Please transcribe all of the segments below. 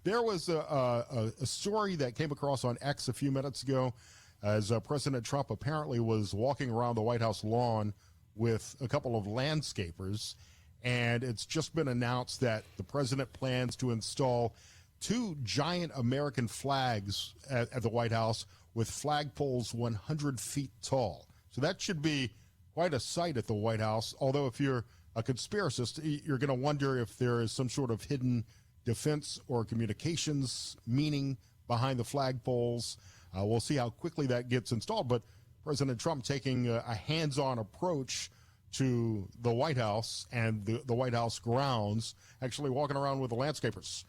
There was a story that came across on X a few minutes ago as President Trump apparently was walking around the White House lawn with a couple of landscapers, and it's just been announced that the president plans to install 2 giant American flags at the White House with flagpoles 100 feet tall. So that should be quite a sight at the White House, although if you're a conspiracist, you're going to wonder if there is some sort of hidden defense or communications meaning behind the flagpoles. We'll see how quickly that gets installed. But President Trump taking a hands-on approach to the White House and the White House grounds, actually walking around with the landscapers.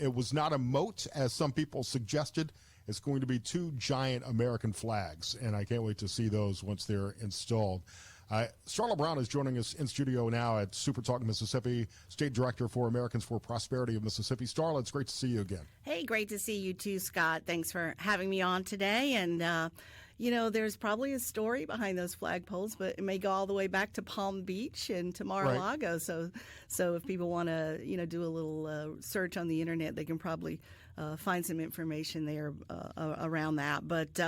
It was not a moat, as some people suggested. It's going to be 2 giant American flags, and I can't wait to see those once they're installed. Starla Brown is joining us in studio now at SuperTalk Mississippi, State Director for Americans for Prosperity of Mississippi. Starla, it's great to see you again. Hey, great to see you too, Scott. Thanks for having me on today. And, there's probably a story behind those flagpoles, but it may go all the way back to Palm Beach and to Mar-a-Lago. Right. So if people want to, do a little search on the internet, they can probably find some information there around that. But,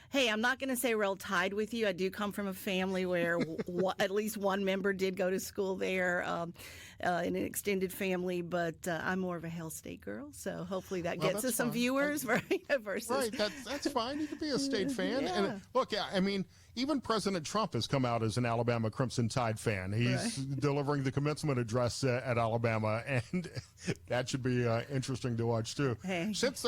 hey, I'm not going to say real tied with you. I do come from a family where at least one member did go to school there in an extended family, but I'm more of a Hell State girl. So hopefully that gets us some viewers, right? Right, that's fine. You can be a State fan. Yeah. And look, I mean, even President Trump has come out as an Alabama Crimson Tide fan. He's delivering the commencement address at Alabama, and that should be interesting to watch too. Hey. Since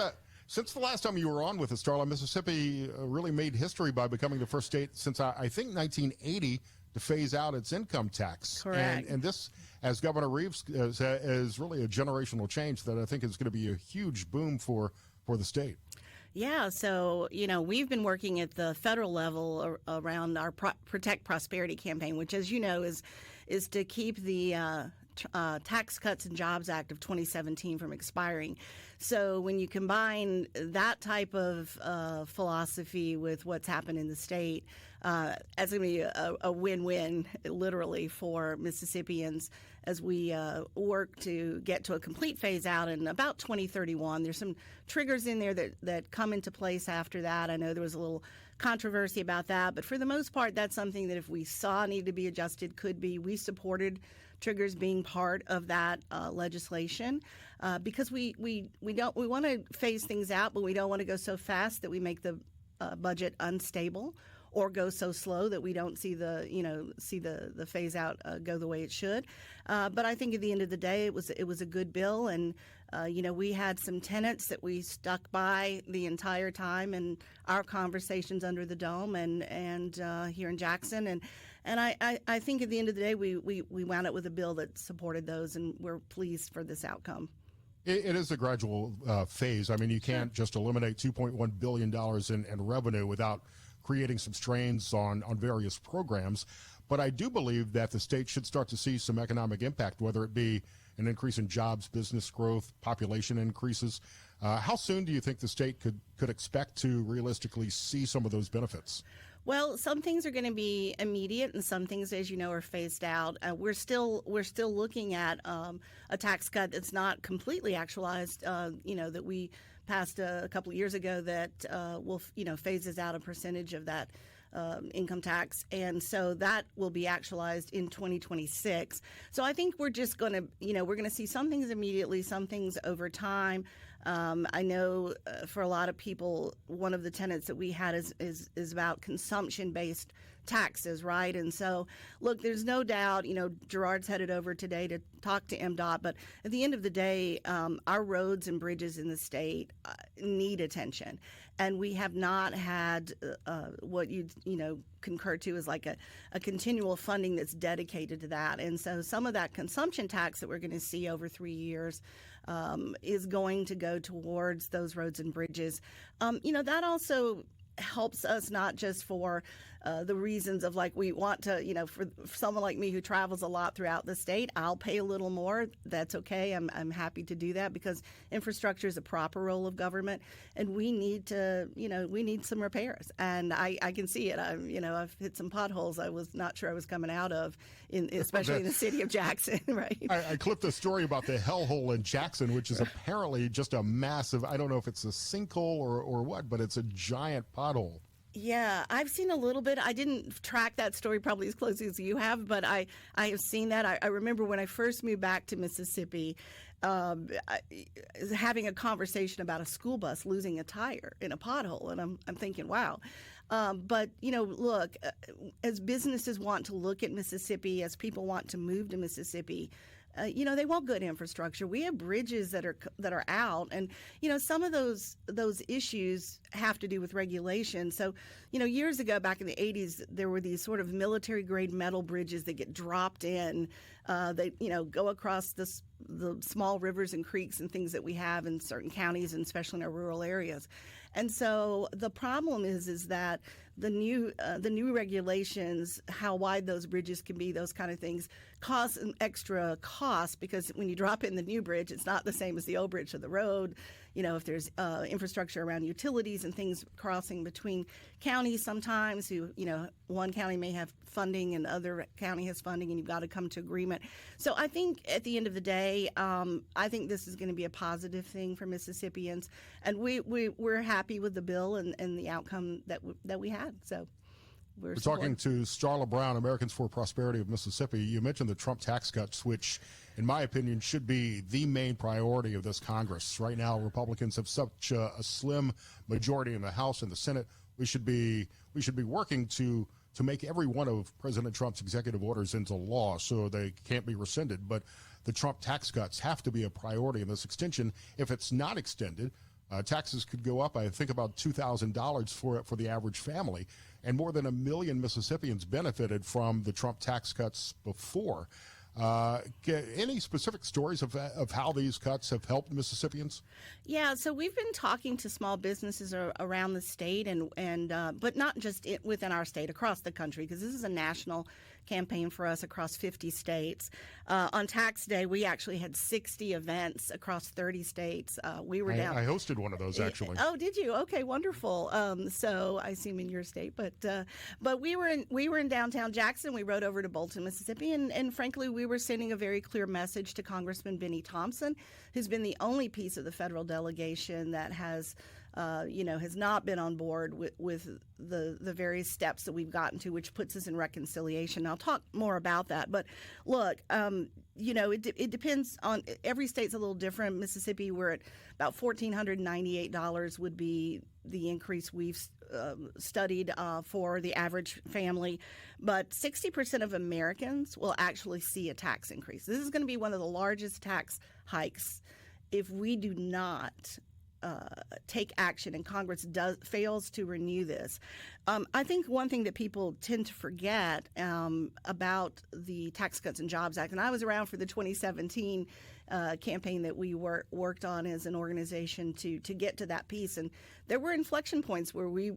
the last time you were on with us, Starla, Mississippi really made history by becoming the first state since I think 1980 to phase out its income tax. Correct. And this, as Governor Reeves is really a generational change that I think is going to be a huge boom for the state. Yeah, so, we've been working at the federal level around our Protect Prosperity campaign, which, as you know, is to keep the Tax Cuts and Jobs Act of 2017 from expiring. So when you combine that type of philosophy with what's happened in the state, it's going to be a win-win, literally, for Mississippians as we work to get to a complete phase-out in about 2031. There's some triggers in there that come into place after that. I know there was a little controversy about that, but for the most part, that's something that if we saw needed to be adjusted, could be. We supported triggers being part of that legislation because we want to phase things out, but we don't want to go so fast that we make the budget unstable, or go so slow that we don't see the phase out go the way it should. But I think at the end of the day, it was a good bill, and we had some tenets that we stuck by the entire time in our conversations under the dome and here in Jackson, and I think at the end of the day, we wound up with a bill that supported those, and we're pleased for this outcome. It is a gradual phase. I mean, you can't just eliminate $2.1 billion in revenue without creating some strains on various programs. But I do believe that the state should start to see some economic impact, whether it be an increase in jobs, business growth, population increases. How soon do you think the state could expect to realistically see some of those benefits? Well, some things are going to be immediate, and some things, as you know, are phased out. We're still looking at a tax cut that's not completely actualized. That we passed a couple of years ago that will phases out a percentage of that income tax, and so that will be actualized in 2026. So I think we're just going to we're going to see some things immediately, some things over time. I know for a lot of people, one of the tenets that we had is about consumption-based taxes, right? And so, look, there's no doubt, Gerard's headed over today to talk to MDOT, but at the end of the day, our roads and bridges in the state need attention. And we have not had what you'd, concur to is like a continual funding that's dedicated to that. And so some of that consumption tax that we're going to see over 3 years is going to go towards those roads and bridges. That also helps us not just for the reasons of like we want to, for someone like me who travels a lot throughout the state, I'll pay a little more. That's okay. I'm happy to do that because infrastructure is a proper role of government, and we need to, we need some repairs. And I can see it. I've hit some potholes I was not sure I was coming out of, especially in the city of Jackson, right? I clipped a story about the hellhole in Jackson, which is apparently just a massive, I don't know if it's a sinkhole or what, but it's a giant pothole. Yeah, I've seen a little bit. I didn't track that story probably as closely as you have, but I have seen that. I remember when I first moved back to Mississippi, having a conversation about a school bus losing a tire in a pothole, and I'm thinking, wow. But look, as businesses want to look at Mississippi, as people want to move to Mississippi, they want good infrastructure. We have bridges that are out, and some of those issues have to do with regulation. So, years ago, back in the 80s, there were these sort of military grade metal bridges that get dropped in. They go across the small rivers and creeks and things that we have in certain counties, and especially in our rural areas. And so the problem is that the new regulations, how wide those bridges can be, those kind of things, cause an extra cost because when you drop in the new bridge, it's not the same as the old bridge to the road. If there's infrastructure around utilities and things crossing between counties sometimes, one county may have funding and other county has funding, and you've got to come to agreement. So I think at the end of the day, I think this is going to be a positive thing for Mississippians, and we're happy with the bill and the outcome that we had. So. We're talking to Starla Brown, Americans for Prosperity of Mississippi. You mentioned the Trump tax cuts, which, in my opinion, should be the main priority of this Congress. Right now, Republicans have such a slim majority in the House and the Senate. We should be working to make every one of President Trump's executive orders into law so they can't be rescinded. But the Trump tax cuts have to be a priority in this extension. If it's not extended, taxes could go up, I think, about $2,000 for the average family. And more than 1 million Mississippians benefited from the Trump tax cuts before. Any specific stories of how these cuts have helped Mississippians? Yeah, so we've been talking to small businesses around the state, and but not just within our state, across the country, because this is a national campaign for us across 50 states. On tax day, we actually had 60 events across 30 states. We were down. I hosted one of those, actually. Oh, did you? Okay, wonderful. So I assume in your state, but we were in downtown Jackson. We rode over to Bolton, Mississippi, and frankly, we were sending a very clear message to Congressman Benny Thompson, who's been the only piece of the federal delegation that has not been on board with the various steps that we've gotten to, which puts us in reconciliation. I'll talk more about that. But look, it depends on every state's a little different. Mississippi, we're at about $1,498 would be the increase we've studied for the average family. But 60% of Americans will actually see a tax increase. This is going to be one of the largest tax hikes if we do not take action and Congress fails to renew this. I think one thing that people tend to forget about the Tax Cuts and Jobs Act, and I was around for the 2017 campaign that we worked on as an organization to get to that piece, and there were inflection points where we,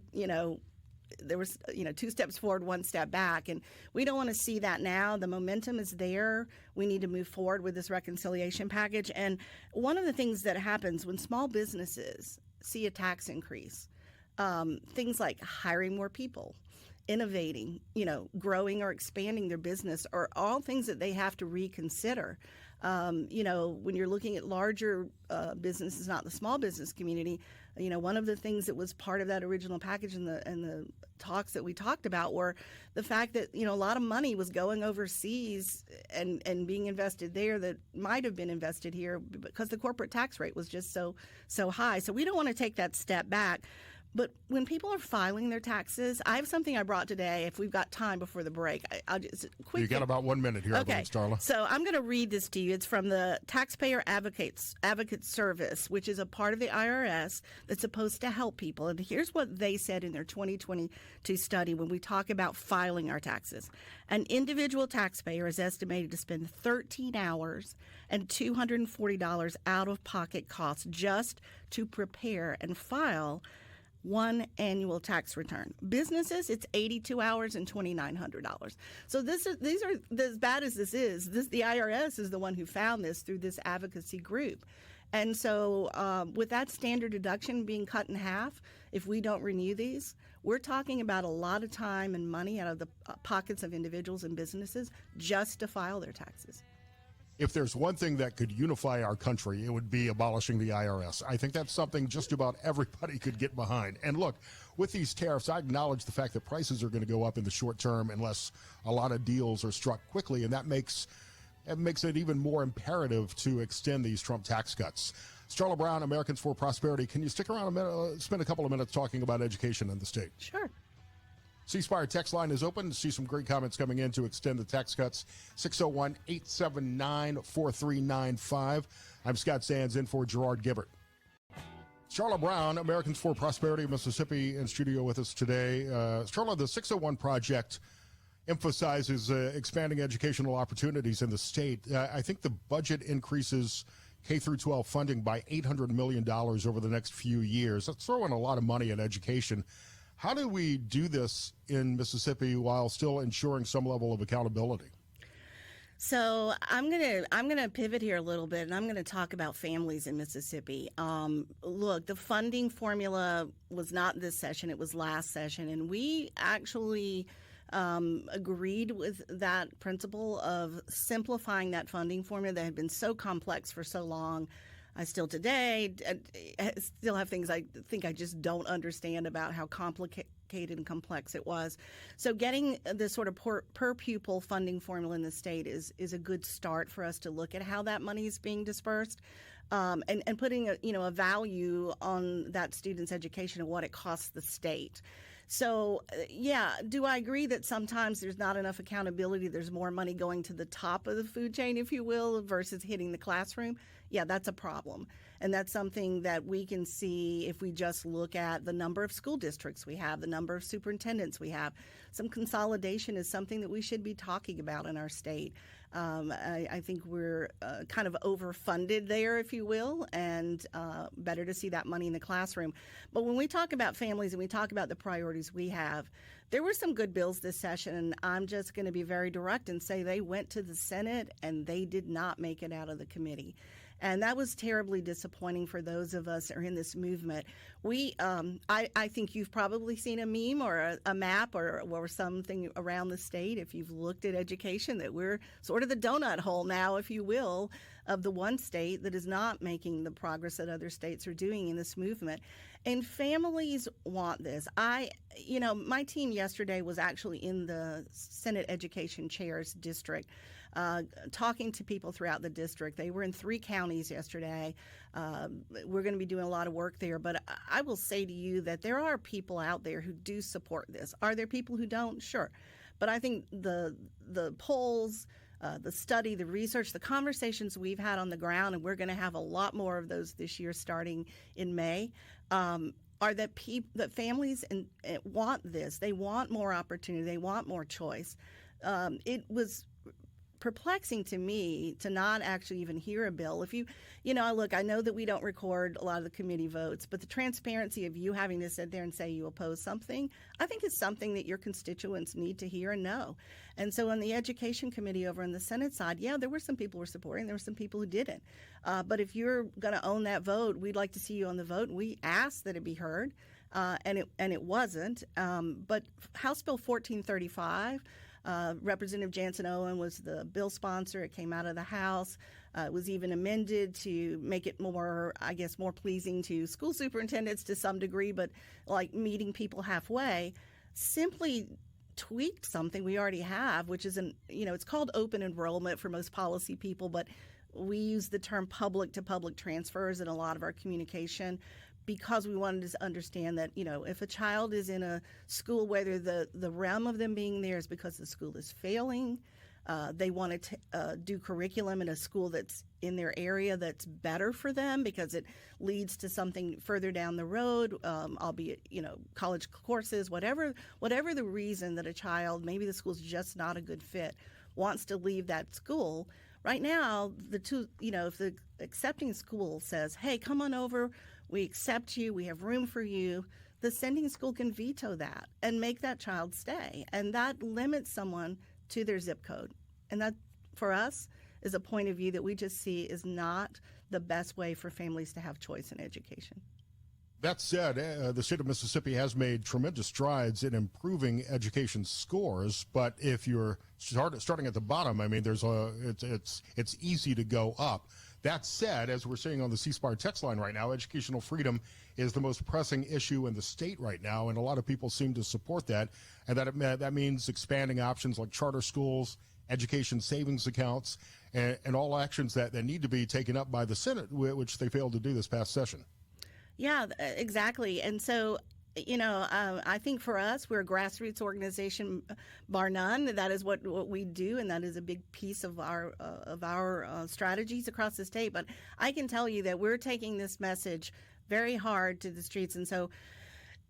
there was, 2 steps forward, 1 step back, and we don't want to see that now. The momentum is there. We need to move forward with this reconciliation package. And one of the things that happens when small businesses see a tax increase, things like hiring more people, innovating, growing or expanding their business are all things that they have to reconsider. When you're looking at larger businesses, not the small business community, one of the things that was part of that original package and the talks that we talked about were the fact that, a lot of money was going overseas and being invested there that might have been invested here because the corporate tax rate was just so high. So we don't want to take that step back. But when people are filing their taxes, I have something I brought today. If we've got time before the break, I'll just quickly. You got about 1 minute here, okay. Starla. So I'm going to read this to you. It's from the Taxpayer Advocate Service, which is a part of the IRS that's supposed to help people. And here's what they said in their 2022 study when we talk about filing our taxes. An individual taxpayer is estimated to spend 13 hours and $240 out of pocket costs just to prepare and file one annual tax return. Businesses, it's 82 hours and $2,900. So these are, as bad as this is, the IRS is the one who found this through this advocacy group. And so with that standard deduction being cut in half, if we don't renew these, we're talking about a lot of time and money out of the pockets of individuals and businesses just to file their taxes. If there's one thing that could unify our country, it would be abolishing the IRS. I think that's something just about everybody could get behind. And look, with these tariffs, I acknowledge the fact that prices are going to go up in the short term unless a lot of deals are struck quickly, and that makes it even more imperative to extend these Trump tax cuts. Starla Brown, Americans for Prosperity, can you stick around a minute, spend a couple of minutes talking about education in the state? Sure. C-Spire text line is open. See some great comments coming in to extend the tax cuts. 601-879-4395. I'm Scott Sands in for Gerard Gibbert. Starla Brown, Americans for Prosperity of Mississippi, in studio with us today. Starla, the 601 Project emphasizes expanding educational opportunities in the state. I think the budget increases K through 12 funding by $800 million over the next few years. That's throwing a lot of money at education. How do we do this in Mississippi while still ensuring some level of accountability? So I'm gonna pivot here a little bit, and I'm gonna talk about families in Mississippi. Look, the funding formula was not this session; it was last session, and we actually agreed with that principle of simplifying that funding formula that had been so complex for so long. I still today still have things I think I just don't understand about how complicated and complex it was. So getting this sort of per pupil funding formula in the state is a good start for us to look at how that money is being dispersed, and putting a value on that student's education and what it costs the state. So, yeah, do I agree that sometimes there's not enough accountability? There's more money going to the top of the food chain, if you will, versus hitting the classroom? Yeah, that's a problem. And that's something that we can see if we just look at the number of school districts we have, the number of superintendents we have. Some consolidation is something that we should be talking about in our state. I think we're kind of overfunded there, if you will, and better to see that money in the classroom. But when we talk about families and we talk about the priorities we have, there were some good bills this session, and I'm just going to be very direct and say they went to the Senate and they did not make it out of the committee. And that was terribly disappointing for those of us who are in this movement. I think you've probably seen a meme or a map or something around the state, if you've looked at education, that we're sort of the donut hole now, if you will, of the one state that is not making the progress that other states are doing in this movement. And families want this. My team yesterday was actually in the Senate Education Chair's district, talking to people throughout the district. They were in 3 counties yesterday. We're going to be doing a lot of work there, but I will say to you that there are people out there who do support this. Are there people who don't? Sure. But I think the polls, the study, the research, the conversations we've had on the ground, and we're going to have a lot more of those this year starting in May, are that families want this. They want more opportunity. They want more choice. It was perplexing to me to not actually even hear a bill. If look, I know that we don't record a lot of the committee votes, but the transparency of you having to sit there and say you oppose something, I think is something that your constituents need to hear and know. And so on the Education Committee over on the Senate side, yeah, there were some people who were supporting, there were some people who didn't. But if you're going to own that vote, we'd like to see you on the vote. We asked that it be heard, and it wasn't. But House Bill 1435, Representative Jansen Owen was the bill sponsor. It came out of the House. It was even amended to make it more pleasing to school superintendents to some degree, but like meeting people halfway. Simply tweaked something we already have, which is it's called open enrollment for most policy people, but we use the term public to public transfers in a lot of our communication, because we wanted to understand that, if a child is in a school, whether the realm of them being there is because the school is failing, they want to do curriculum in a school that's in their area that's better for them because it leads to something further down the road, albeit, college courses, whatever the reason that a child, maybe the school's just not a good fit, wants to leave that school. Right now, if the accepting school says, hey, come on over, we accept you, we have room for you, the sending school can veto that and make that child stay. And that limits someone to their zip code. And that, for us, is a point of view that we just see is not the best way for families to have choice in education. That said, the state of Mississippi has made tremendous strides in improving education scores. But if you're starting at the bottom, I mean, it's easy to go up. That said, as we're seeing on the C-SPAR text line right now, educational freedom is the most pressing issue in the state right now, and a lot of people seem to support that. And that means expanding options like charter schools, education savings accounts, and all actions that need to be taken up by the Senate, which they failed to do this past session. Yeah, exactly. And so, I think for us, we're a grassroots organization, bar none. That is what we do, and that is a big piece of our strategies across the state. But I can tell you that we're taking this message very hard to the streets. And so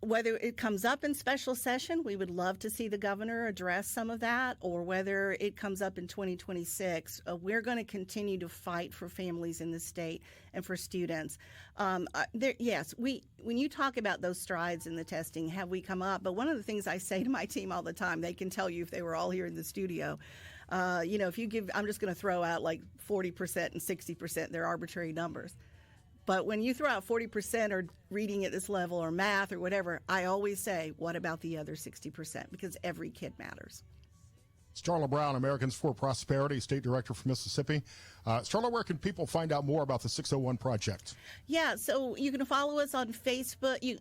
whether it comes up in special session, we would love to see the governor address some of that, or whether it comes up in 2026, we're going to continue to fight for families in the state and for students. Yes, when you talk about those strides in the testing, have we come up? But one of the things I say to my team all the time, they can tell you if they were all here in the studio, if you give, I'm just going to throw out like 40% and 60%, they're arbitrary numbers. But when you throw out 40% or reading at this level or math or whatever, I always say, what about the other 60%? Because every kid matters. Starla Brown, Americans for Prosperity, State Director for Mississippi. Starla, where can people find out more about the 601 Project? Yeah, so you can follow us on Facebook. You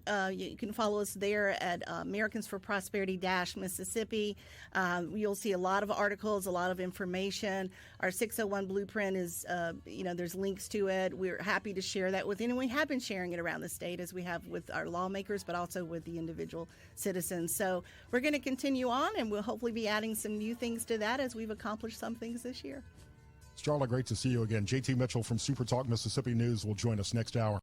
can follow us there at Americans for Prosperity Mississippi. You'll see a lot of articles, a lot of information. Our 601 blueprint is, there's links to it. We're happy to share that with anyone. We have been sharing it around the state, as we have with our lawmakers, but also with the individual citizens. So we're going to continue on, and we'll hopefully be adding some new things to that as we've accomplished some things this year. Starla, great to see you again. JT Mitchell from SuperTalk Mississippi News will join us next hour.